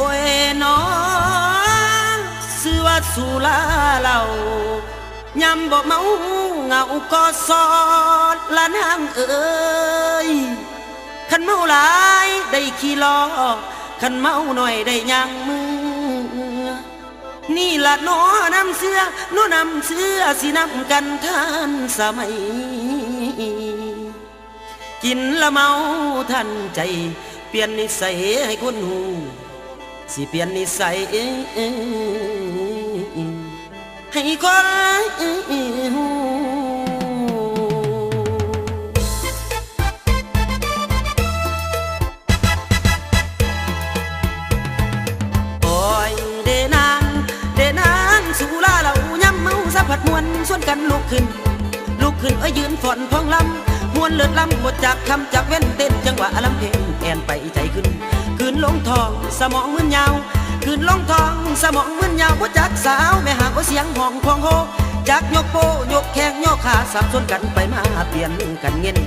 อ้ยน้องชื่อว่าสุราเหล่ายำบ่เมาเงาก็สอดละนางเอ้ยขันเมาหลายได้ขี้ล้อขันเมาหน่อยได้ยังมือนี่ละน้อนำเสื้อน้อนำเสื้อสินำกันท่านสมัยกินละเมาทันใจเปลี่ยนนิสัยให้คนหูสิเปลี่ยนนิสัยให้คนหูโอ้ยเดนางสุราเหล่าย้ำเมาสะพัดมวนส่วนกันลุกขึ้นเอ้ยยืนฝอนพองลำมวนเลือดลำหมดจากคำจากเว้นเต้นจังหวะลำเพลงแอนไปใจขึ้นลงทองสมองมึนยาวขึ้นลงทองสมองมึนยาวบ่จักสาวแม่หากว่าเสียงห้องพองโฮจากยกโปยกแข้งยกขาสับสนกันไปมาเปลี่ยนกันเงิน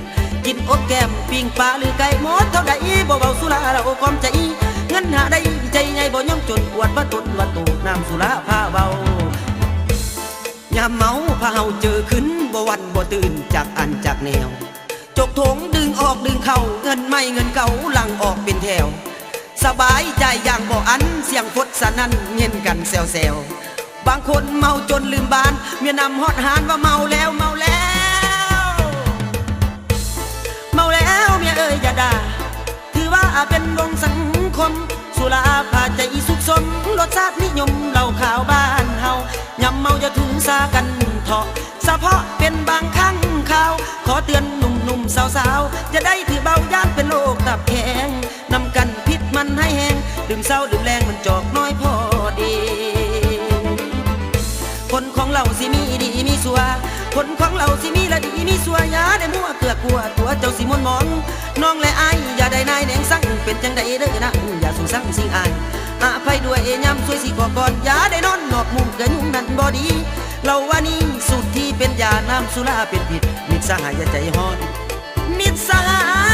กินอบแก้มปิ้งปลาหรือไก่หมดเท่าใดบ่เบาสุราเราความใจเงินหาได้ใจไงบ่ย่อมจนอวดว่าตนว่าตูน้ำสุราพาเบายามเมาพาเฮาเจอขึ้นบ่วันบ่ตื่นจากอันจากแนวจกถงดึงออกดึงเข้าเงินไม่เงินเก่าหลังออกเป็นแถวสบายใจอย่างบ่อันเสียงฟดสนั่นเย็นกันแซวบางคนเมาจนลืมบานเมียนำฮอดหานว่าเมาแล้วเมียเอ้ยอย่าด่าถือว่าเป็นวงสังคมสุราพาใจสุขสมรสชาตินิยมเหล้าขาวบ้านเฮายำเมาจะถือสากันเถาะเฉพาะเป็นบางครั้งข่าวขอเตือนหนุ่มๆสาวๆจะได้ถือเบาย่านเป็นโรคตับแข็งนำกันพิษมันให้แห้งดื่มเศร้าดื่มแรงมันจอกน้อยพอดีคนของเราสิมีดีมีสัวคนของเราสิมีละดีมีสัวอย่าได้มั่วเกลือกลัวตัวเจ้าสิมนมองน้องและอายอย่าได้นายแหนงสั่งเป็นจังใดเด้อนะอย่าสู่สั่งสิ่งอายอภัยด้วยย้ำช่วยสิขอก่อนอย่าได้นอนนอกมุมเกินยุ่งนั่นบ่ดีเราว่านี่สุดที่เป็นยาน้ำสุราเป็นพิษมิตรสหายใจฮอนมิตรสหา